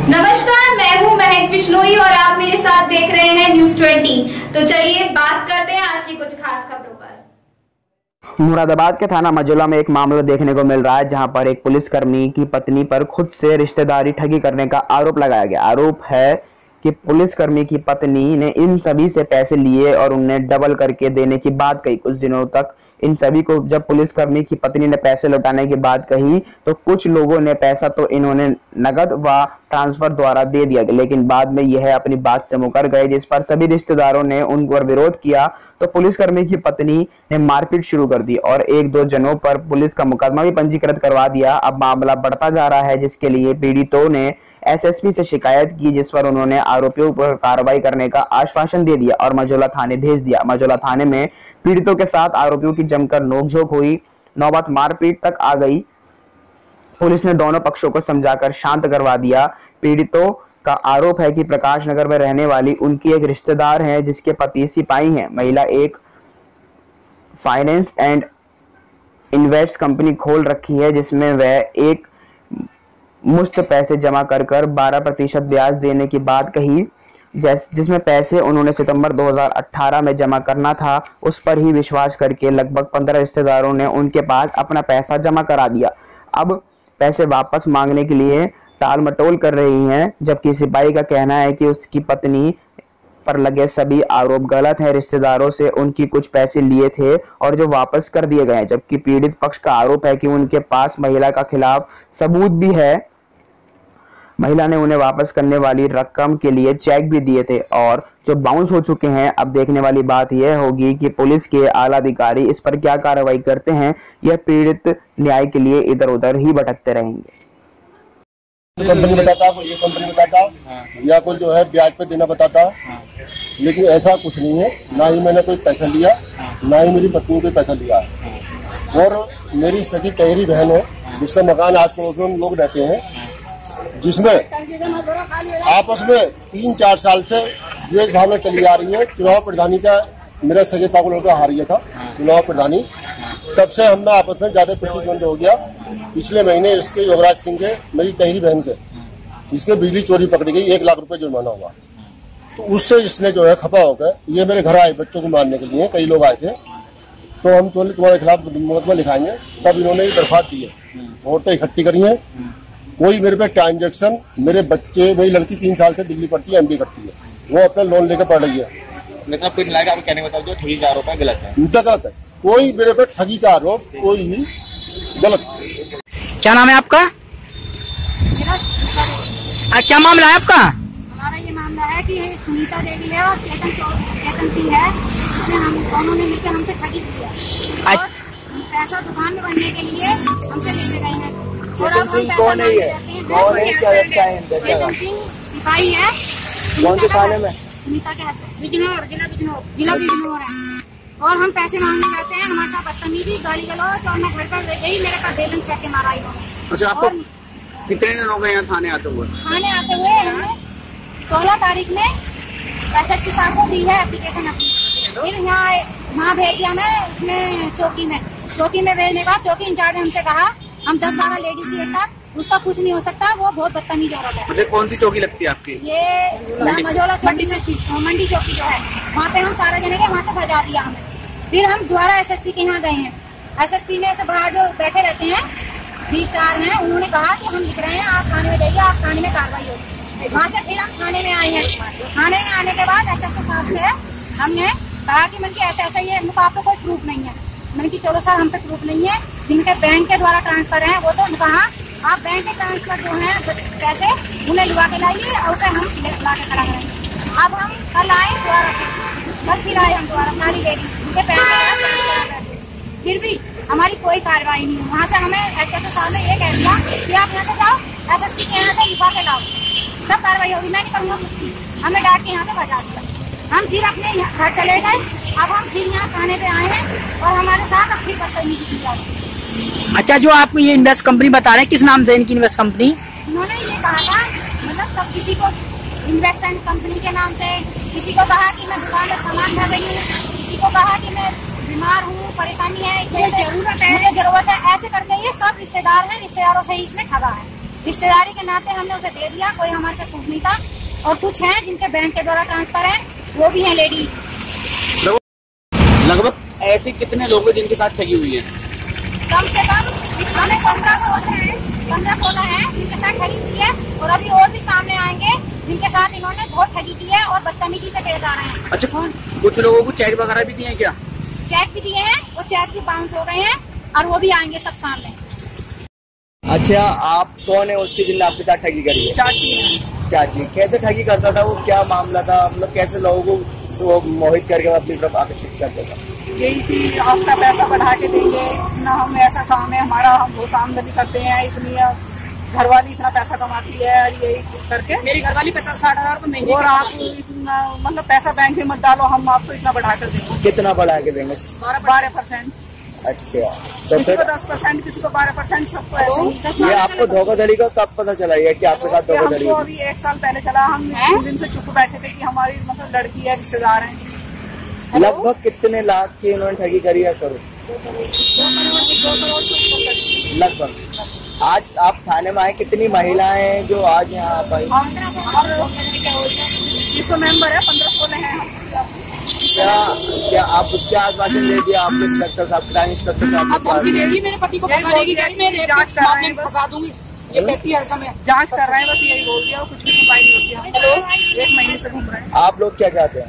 नमस्कार, मैं हूं महक बिश्नोई और आप मेरे साथ देख रहे हैं न्यूज़ 20। तो चलिए बात करते हैं आज की कुछ खास खबरों पर। मुरादाबाद के थाना मजोला में एक मामला देखने को मिल रहा है, जहां पर एक पुलिसकर्मी की पत्नी पर खुद से रिश्तेदारी ठगी करने का आरोप लगाया गया। आरोप है कि पुलिसकर्मी की पत्नी ने इन सभी से पैसे लिए और उन्हें डबल करके देने की बात कही। कुछ दिनों तक इन सभी को जब पुलिसकर्मी की पत्नी ने पैसे लौटाने की बात कही तो कुछ लोगों ने पैसा तो इन्होंने नगद व ट्रांसफर द्वारा दे दिया, लेकिन बाद में यह अपनी बात से मुकर गए, जिस पर सभी रिश्तेदारों ने उन पर विरोध किया। तो पुलिसकर्मी की पत्नी ने मारपीट शुरू कर दी और एक दो जनों पर पुलिस का मुकदमा भी पंजीकृत करवा दिया। अब मामला बढ़ता जा रहा है, जिसके लिए पीड़ितों ने एसएसपी से शिकायत की, जिस पर उन्होंने आरोपियों पर कार्रवाई करने का आश्वासन दे दिया और मजोला थाने भेज दिया। मजोला थाने में पीड़ितों के साथ आरोपियों की जमकर नोकझोंक हुई, नौबत मारपीट तक आ गई। पुलिस ने दोनों पक्षों को समझाकर शांत करवा दिया। पीड़ितों का आरोप है कि प्रकाश नगर में रहने वाली उनकी एक रिश्तेदार है, जिसके पति सिपाही हैं। महिला एक फाइनेंस एंड इन्वेस्ट कंपनी खोल रखी है, जिसमें वह एक मुश्त पैसे जमा कर 12% ब्याज देने की बात कही, जिसमें पैसे उन्होंने सितंबर 2018 में जमा करना था। उस पर ही विश्वास करके लगभग 15 रिश्तेदारों ने उनके पास अपना पैसा जमा करा दिया। अब पैसे वापस मांगने के लिए टाल मटोल कर रही हैं, जबकि सिपाही का कहना है कि उसकी पत्नी पर लगे सभी आरोप गलत है। रिश्तेदारों से उनकी कुछ पैसे लिए थे और जो वापस कर दिए गए, जबकि पीड़ित पक्ष का आरोप है कि उनके पास महिला का खिलाफ सबूत भी है। महिला ने उन्हें वापस करने वाली रकम के लिए चेक भी दिए थे और जो बाउंस हो चुके हैं। अब देखने वाली बात यह होगी कि पुलिस के आला अधिकारी इस पर क्या कार्रवाई करते हैं। यह पीड़ित न्याय के लिए इधर उधर ही भटकते रहेंगे। कंपनी बताता, ये कंपनी बताता या कोई जो है ब्याज पे देना बताता, लेकिन ऐसा कुछ नहीं है। ना ही मैंने कोई पैसा लिया, ना ही मेरी पत्नी कोई पैसा लिया। और मेरी सगी चहेरी बहन है, जिसका मकान आज पड़ोस में लोग रहते हैं, जिसमें आपस में 3-4 साल से द्वेष भावना चली आ रही है। चुनाव प्रधानी का मेरा सगे ताऊ लड़का हार गया था चुनाव प्रधानी, तब से हम आपस में ज्यादा प्रतिद्वंद हो गया। पिछले महीने इसके योगराज सिंह के, मेरी तहरी बहन के, इसके बिजली चोरी पकड़ी गई, 1 लाख रुपए जुर्माना हुआ। तो उससे इसने जो है खपा होकर ये मेरे घर आए बच्चों को मारने के लिए। कई लोग आए थे, तो हम तुम्हारे खिलाफ मुकदमा लिखाएंगे। तब इन्होंने दरख्वास्त दी है, औरतें इकट्ठी करी है। कोई मेरे पे ट्रांजेक्शन, मेरे बच्चे, मेरी लड़की 3 साल से दिल्ली पढ़ती है, एमडी करती है, वो अपना लोन लेकर पढ़ रही है। लेकिन फिर लाएगा, आप कहने का जो ठगी का आरोप है गलत है, उनका गलत है। कोई मेरे पे ठगी का आरोप कोई भी गलत। क्या नाम है आपका? क्या मामला है आपका? हमारा ये मामला है कि सुनीता देवी है और चेतन सिंह है, इसमें हम दोनों ने मिलकर हमसे ठगी की है और पैसा दुकान में बनने के लिए हमसे लेके गए हैं। चेतन सिंह कौन है? ये कौन है? क्या लगता है? चेतन सिंह सिपाही है। कौन से थाने में? सुनीता के बिजनौर, जिला बिजनौर है। और हम पैसे मांगने जाते हैं, हमारे साथ बदतमीजी, गाली गलौज, और मैं घर पर गई, मेरे पास बेलन करके मारा इन्होंने। अच्छा, आपको कितने दिन हो गए यहाँ थाने आते हुए? थाने आते हुए हमने 16 तारीख में पैसे के साथ दी है एप्लीकेशन अपनी। फिर यहाँ भेज दिया मैं इसमें चौकी में भेजने के बाद चौकी इंचार्ज ने हमसे कहा हम 10-12 लेडीज के साथ, उसका कुछ नहीं हो सकता, वो बहुत बदतमीज औरत है। मुझे कौन सी चौकी लगती है आपकी? ये मजोला मंडी चौकी जो है, वहाँ पे हम सारे जने के वहाँ से भजा दिया हमें। फिर हम दोबारा एसएसपी के यहाँ गए हैं। एसएसपी ने ऐसे बाहर जो बैठे रहते हैं 20 स्टार हैं, उन्होंने कहा कि हम लिख रहे हैं, आप थाने में जाइए, आप थाने में कार्रवाई होगी। वहाँ से फिर हम थाने में आए हैं। थाने में आने के बाद एसएसपी साहब से हमने कहा कि मैंने ऐसा ये आप पे कोई प्रूफ नहीं है। मैंने कि चलो सर, हम पे प्रूफ नहीं है, जिनके बैंक के द्वारा ट्रांसफर है वो तो कहा आप बैंक के ट्रांसफर जो है पैसे उन्हें लुआ के लाइए और उसे हम ला के खड़ा करेंगे। अब हम कल आए दोबारा, कल फिर आए हम दोबारा, सारी लेडी उनके बैंक, फिर भी हमारी कोई कार्रवाई नहीं है। वहाँ से हमें एसएसपी साहब ने ये कह दिया कि आप यहाँ से जाओ, एसएसपी के यहाँ से लिखवा के लाओ, तब कार्रवाई होगी। मैं नहीं करूँगा कुछ, हमें डांट के यहाँ से भजा दिया। हम फिर अपने घर चले गए। अब हम फिर यहाँ थाने पे आए हैं और हमारे साथ अब फिर बदतमीजी की जा रही है। अच्छा, जो आप ये इन्वेस्ट कंपनी बता रहे हैं, किस नाम से इनकी इन्वेस्ट कंपनी? इन्होंने ये कहा था, मतलब सब किसी को इन्वेस्टमेंट कंपनी के नाम से, किसी को कहा कि मैं दुकान में सामान भर रही हूँ, किसी को कहा कि मैं बीमार हूँ, परेशानी है, इसमें मुझे जरूरत है, ऐसे करके ये सब रिश्तेदार हैं, रिश्तेदारों से ही इसने ठगा है। रिश्तेदारी के नाते हमने उसे दे दिया, कोई हमारे पे प्रूफ नहीं था। और कुछ हैं जिनके बैंक के द्वारा ट्रांसफर है, वो भी है लेडीज। लगभग ऐसे कितने लोग हैं जिनके साथ ठगी हुई है? कम से कम हमें 15-16 हैं जिनके साथ ठगी की है, और अभी और भी सामने आएंगे जिनके साथ इन्होंने बहुत ठगी की है और बदतमीजी से पेश आ रहे हैं। अच्छा, कुछ लोगों को चेक वगैरह भी दिए हैं क्या? चेक भी दिए हैं, वो चेक भी बाउंस हो गए हैं और वो भी आएंगे सब सामने। अच्छा, आप कौन है उसकी जिनने आपके साथ ठगी करी है? चाची है। चाची, कैसे ठगी करता था वो, क्या मामला था, मतलब कैसे लोगों को वो मोहित करके अपनी तरफ आकर्षित करता था? यही थी, आपका पैसा बढ़ा के देंगे ना, हम ऐसा काम है हमारा, हम बहुत आमदनी करते हैं, इतनी घरवाली इतना पैसा कमाती है, यही करके मेरी घरवाली 50-60 हजार को महंगी, और आप इतना मतलब पैसा बैंक में मत डालो, हम आपको इतना बढ़ा कर देंगे। कितना बढ़ा के देंगे? 12%। अच्छा, तो किसी को 10%, किसी को 12%, सबको ऐसे ही। ये आपको धोखाधड़ी का कब पता चला है कि आपके साथ धोखाधड़ी? हमको अभी 1 साल पहले चला, हम 2 दिन से चुप बैठे थे कि हमारी मतलब लड़की है, रिश्तेदार है। लगभग कितने लाख की इन्होंने ठगी करी है? करो 2 करोड़ लगभग। आज आप थाने में आए, कितनी महिलाएं हैं जो आज यहाँ आप आई? हम मेंबर है, 15-16 हैं हम। क्या आप क्या आश्वासन दे दिया आपके इंस्पेक्टर साहब, क्राइम इंस्पेक्टर साहब? मेरे पति को फंसा देगी, मैं जांच कर रहे हैं, फंसा दूंगी, ये कहती है हर समय जांच कर रहे हैं, बस यही बोल दिया, कुछ भी सुनवाई नहीं होती है। 1 महीने से घूम रहे हैं। आप लोग क्या चाहते हैं?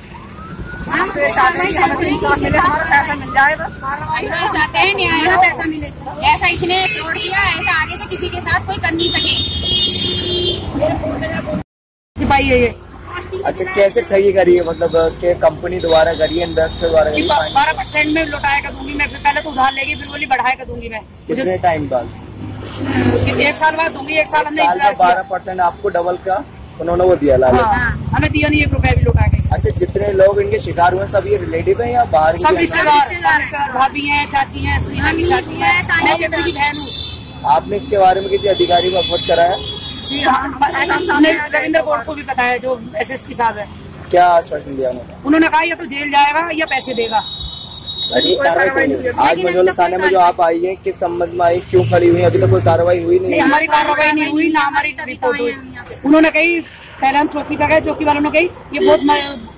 हम हमें इंसाफ मिले, हमारा पैसा मिल जाए, बस चाहते हैं न्याय, पैसा मिले। ऐसा इसने तोड़ दिया, ऐसा आगे से किसी के साथ कोई कर नहीं सके। सिपाही है ये। अच्छा, कैसे ठगी करी है, मतलब के कंपनी द्वारा करी है, इन्वेस्टर द्वारा करी है? 12% में लौटाया कर दूंगी मैं, पहले तो उधार लेगी, फिर बोली बढ़ाया कर दूंगी मैं। कितने टाइम बाद? 1 साल बाद दूंगी। 1 साल हमने 12% आपको डबल का उन्होंने वो दिया लाल? हमें दिया नहीं 1 रुपया भी लौटा के। अच्छा, जितने लोग इनके शिकार हुए सब ये रिलेटिव है या बाहर? सब रिश्तेदार, भाभी हैं, चाची हैं, सुनीता की चाची है, मैं चेतन की बहन हूँ। आपने इसके बारे में किसी अधिकारी को अवगत कराया? हमने रविंद्र गौड़ को भी बताया, जो SSP साहब है। क्या आश्वासन दिया उन्होंने कहा या तो जेल जाएगा या पैसे देगा। आज मझौला थाने में जो आप आई है, किस संबंध में आई, क्यों खड़ी हुई? अभी तो कोई कार्रवाई हुई नहीं? हमारी कार्रवाई नहीं हुई, ना हमारी रिपोर्ट हुई। उन्होंने कही, पहले हम चौकी पे गए, चौकी वालों ने कही ये बहुत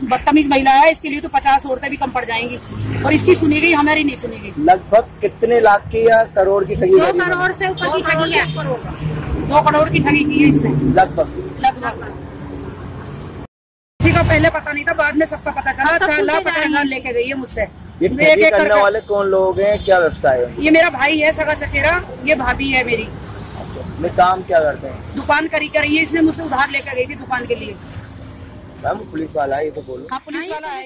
बदतमीज महिला है, इसके लिए तो 50 औरतें भी कम पड़ जाएंगी, और इसकी सुनी गई, हमारी नहीं सुनी गई। लगभग कितने लाख की या करोड़ की ठगी? 2 करोड़ से ऊपर की ठगी है। 2 करोड़ की ठगी की है इसने लगभग। किसी का पहले पता नहीं था, बाद में सबका पता चला। 4,50,000 हजार लेके गई है मुझसे। ये ठगी करने वाले कौन लोग हैं, क्या व्यवसाय है? ये मेरा भाई है, सगा चचेरा, ये भाभी है मेरी। ये काम क्या करते हैं? दुकान करी है, इसने मुझसे उधार लेकर गई थी दुकान के लिए। मैम पुलिस वाला है, ये तो बोलो। हाँ, पुलिस वाला है।